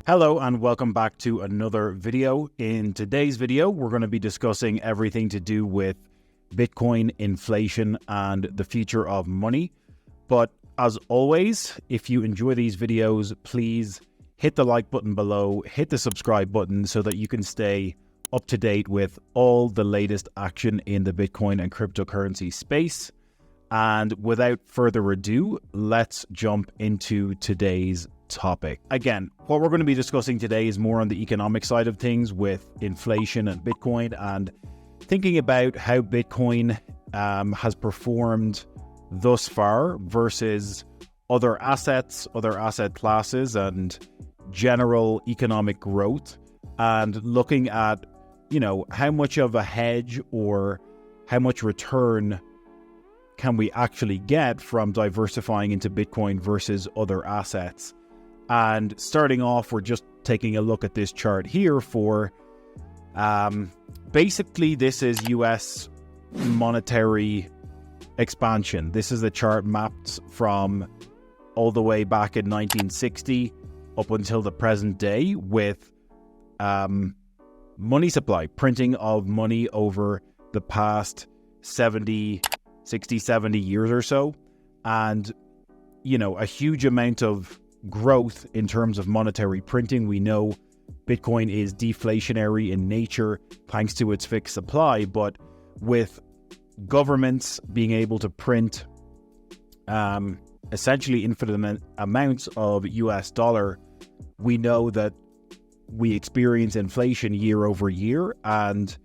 Hello and welcome back to another video. In today's video, we're going to be discussing everything to do with Bitcoin, inflation, and the future of money. But as always, if you enjoy these videos, please hit the like button below, hit the subscribe button so that you can stay up to date with all the latest action in the Bitcoin and cryptocurrency space. And without further ado, let's jump into today's topic. Again, what we're going to be discussing today is more on the economic side of things with inflation and Bitcoin, and thinking about how Bitcoin has performed thus far versus other assets, other asset classes, and general economic growth, and looking at, how much of a hedge or how much return can we actually get from diversifying into Bitcoin versus other assets. And starting off, we're just taking a look at this chart here for, basically this is US monetary expansion. This is the chart mapped from all the way back in 1960 up until the present day with money supply, printing of money over the past 60, 70 years or so. And, a huge amount of growth in terms of monetary printing. We know Bitcoin is deflationary in nature thanks to its fixed supply, but with governments being able to print essentially infinite amounts of US dollar, we know that we experience inflation year over year, and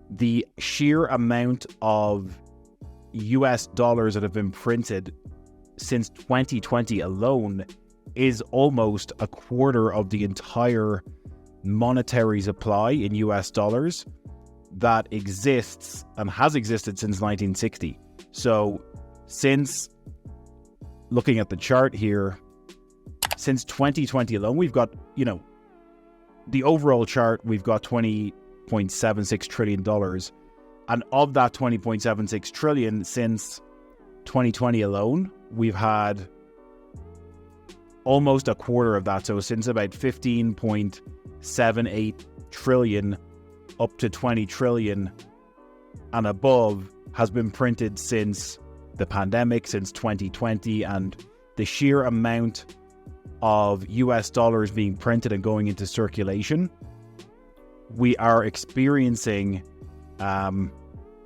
the sheer amount of US dollars that have been printed since 2020 alone is almost a quarter of the entire monetary supply in US dollars that exists and has existed since 1960. So since looking at the chart here, since 2020 alone, we've got, the overall chart, we've got $20.76 trillion. And of that $20.76 trillion since 2020 alone, we've had almost a quarter of that. So since about 15.78 trillion up to 20 trillion and above has been printed since the pandemic, since 2020. And the sheer amount of US dollars being printed and going into circulation, we are experiencing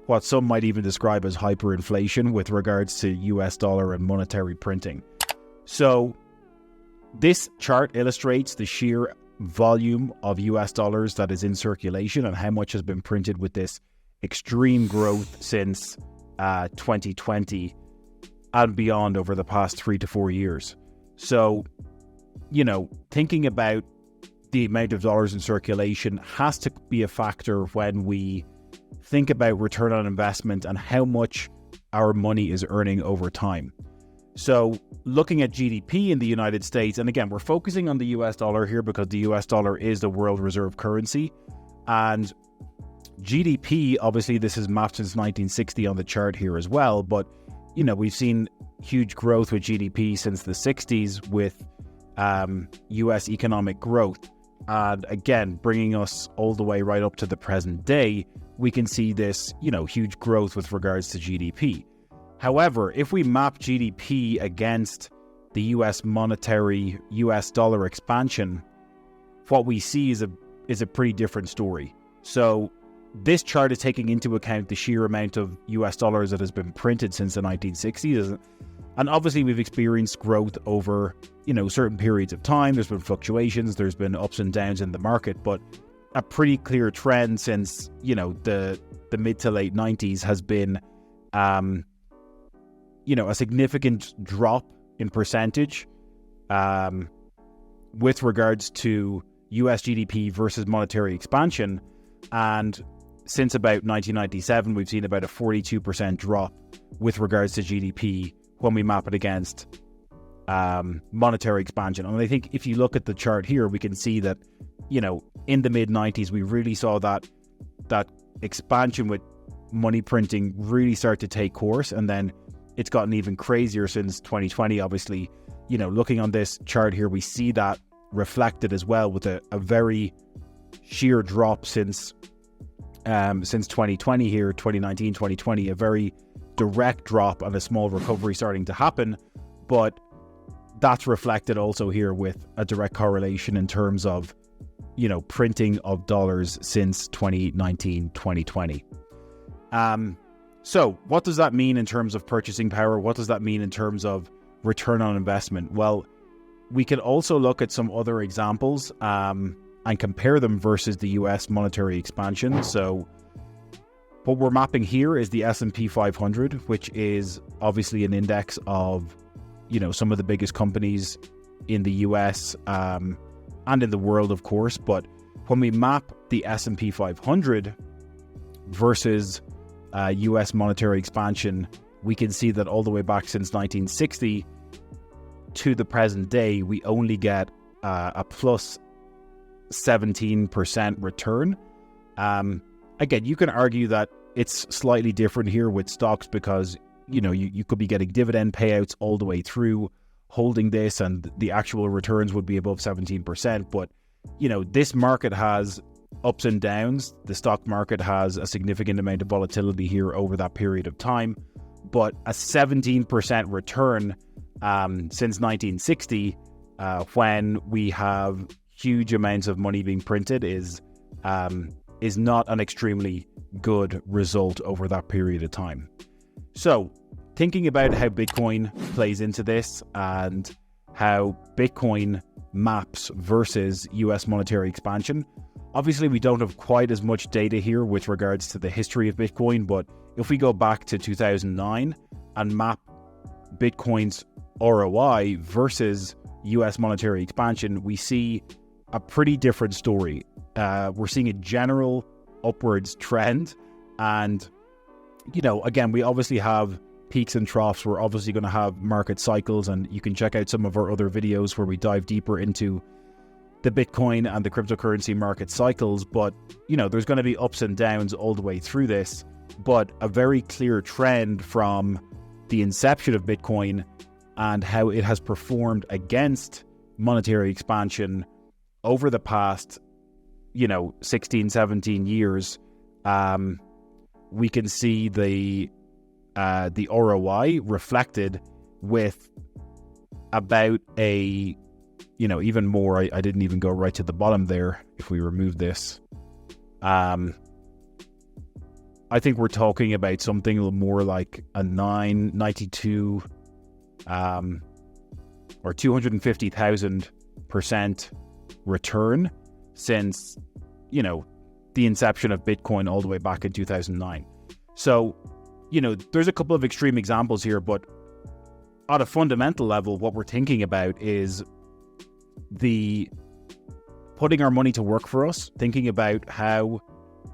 what some might even describe as hyperinflation with regards to US dollar and monetary printing. So this chart illustrates the sheer volume of US dollars that is in circulation and how much has been printed with this extreme growth since 2020 and beyond over the past 3 to 4 years. So, thinking about the amount of dollars in circulation has to be a factor when we think about return on investment and how much our money is earning over time. So looking at GDP in the United States, and again, we're focusing on the US dollar here because the US dollar is the world reserve currency. And GDP, obviously this is mapped since 1960 on the chart here as well, but we've seen huge growth with GDP since the 60s with US economic growth. And again, bringing us all the way right up to the present day, we can see this, huge growth with regards to GDP. However, if we map GDP against the US monetary, US dollar expansion, what we see is a pretty different story. So this chart is taking into account the sheer amount of US dollars that has been printed since the 1960s. And obviously we've experienced growth over, certain periods of time. There's been fluctuations, there's been ups and downs in the market, but a pretty clear trend since, the mid to late 90s has been, a significant drop in percentage with regards to US GDP versus monetary expansion. And since about 1997, we've seen about a 42% drop with regards to GDP when we map it against monetary expansion. And I think if you look at the chart here, we can see that, in the mid-90s, we really saw that expansion with money printing really start to take course. And then it's gotten even crazier since 2020. Obviously, looking on this chart here, we see that reflected as well with a very sheer drop since 2020 here, 2019, 2020, a very direct drop and a small recovery starting to happen. But that's reflected also here with a direct correlation in terms of, printing of dollars since 2019, 2020. So what does that mean in terms of purchasing power? What does that mean in terms of return on investment? Well, we can also look at some other examples and compare them versus the US monetary expansion. So what we're mapping here is the S&P 500, which is obviously an index of, some of the biggest companies in the US and in the world, of course. But when we map the S&P 500 versus US monetary expansion, we can see that all the way back since 1960 to the present day, we only get a plus 17% return. Again, you can argue that it's slightly different here with stocks because, you could be getting dividend payouts all the way through holding this, and the actual returns would be above 17%. But, this market has ups and downs. The stock market has a significant amount of volatility here over that period of time. But a 17% return since 1960, when we have huge amounts of money being printed, is not an extremely good result over that period of time. So, thinking about how Bitcoin plays into this and how Bitcoin maps versus US monetary expansion. Obviously, we don't have quite as much data here with regards to the history of Bitcoin, but if we go back to 2009 and map Bitcoin's ROI versus US monetary expansion, we see a pretty different story. We're seeing a general upwards trend, and again, we obviously have peaks and troughs. We're obviously going to have market cycles, and you can check out some of our other videos where we dive deeper into the Bitcoin and the cryptocurrency market cycles. But there's going to be ups and downs all the way through this, but a very clear trend from the inception of Bitcoin and how it has performed against monetary expansion over the past 16, 17 years. We can see the ROI reflected with about a, even more. I didn't even go right to the bottom there. If we remove this, I think we're talking about something a little more like a 992 or 250,000% return since, the inception of Bitcoin all the way back in 2009. So, there's a couple of extreme examples here, but at a fundamental level, what we're thinking about is putting our money to work for us, thinking about how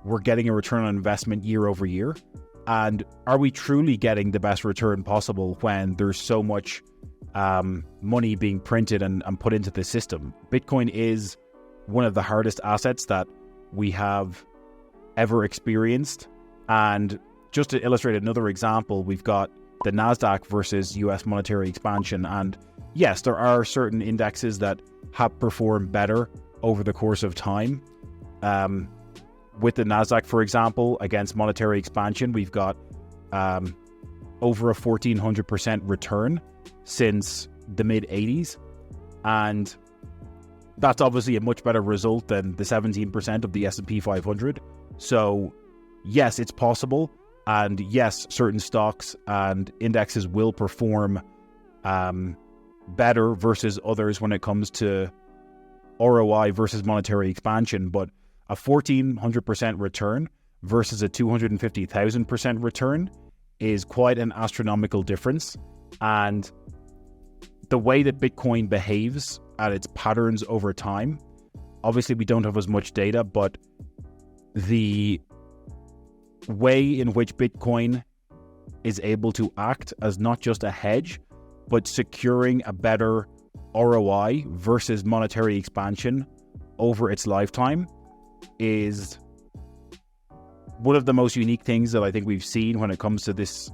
we're getting a return on investment year over year. And are we truly getting the best return possible when there's so much money being printed and put into the system? Bitcoin is one of the hardest assets that we have ever experienced. And just to illustrate another example, we've got the NASDAQ versus US monetary expansion. And yes, there are certain indexes that have performed better over the course of time. With the NASDAQ, for example, against monetary expansion, we've got over a 1,400% return since the mid-80s. And that's obviously a much better result than the 17% of the S&P 500. So yes, it's possible. And yes, certain stocks and indexes will perform better versus others when it comes to ROI versus monetary expansion. But a 1,400% return versus a 250,000% return is quite an astronomical difference. And the way that Bitcoin behaves and its patterns over time, obviously we don't have as much data, but the way in which Bitcoin is able to act as not just a hedge, but securing a better ROI versus monetary expansion over its lifetime is one of the most unique things that I think we've seen when it comes to this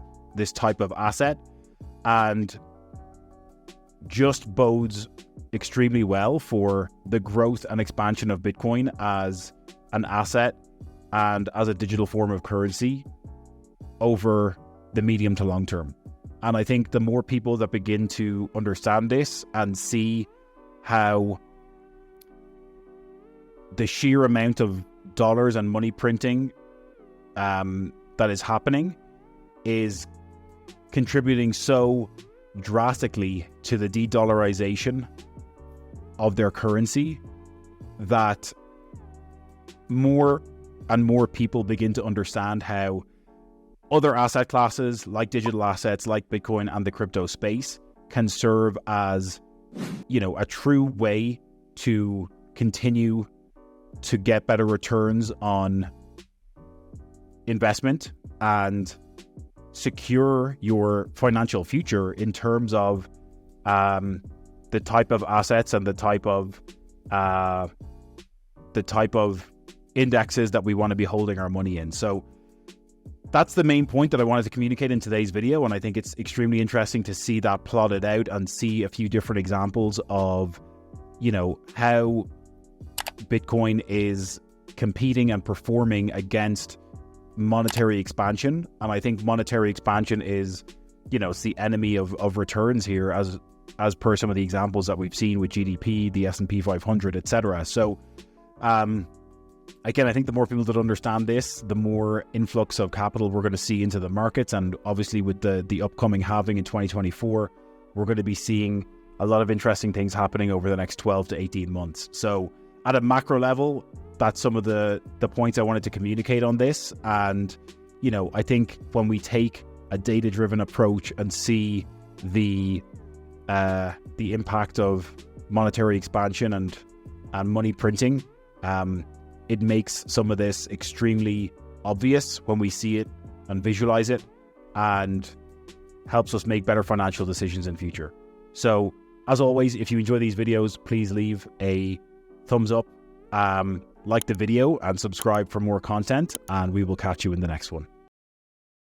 type of asset, and just bodes extremely well for the growth and expansion of Bitcoin as an asset and as a digital form of currency over the medium to long term. And I think the more people that begin to understand this and see how the sheer amount of dollars and money printing that is happening is contributing so drastically to the de-dollarization of their currency, that more and more people begin to understand how other asset classes like digital assets, like Bitcoin and the crypto space, can serve as, a true way to continue to get better returns on investment and secure your financial future in terms of the type of assets and the type of indexes that we want to be holding our money in. So that's the main point that I wanted to communicate in today's video, and I think it's extremely interesting to see that plotted out and see a few different examples of, how Bitcoin is competing and performing against monetary expansion. And I think monetary expansion is, it's the enemy of returns here, as per some of the examples that we've seen with GDP, the S&P 500, etc. So, again, I think the more people that understand this, the more influx of capital we're going to see into the markets. And obviously with the upcoming halving in 2024, we're going to be seeing a lot of interesting things happening over the next 12 to 18 months. So at a macro level, that's some of the points I wanted to communicate on this. And, I think when we take a data-driven approach and see the impact of monetary expansion and money printing, it makes some of this extremely obvious when we see it and visualize it, and helps us make better financial decisions in future. So, as always, if you enjoy these videos, please leave a thumbs up, like the video, and subscribe for more content, and we will catch you in the next one.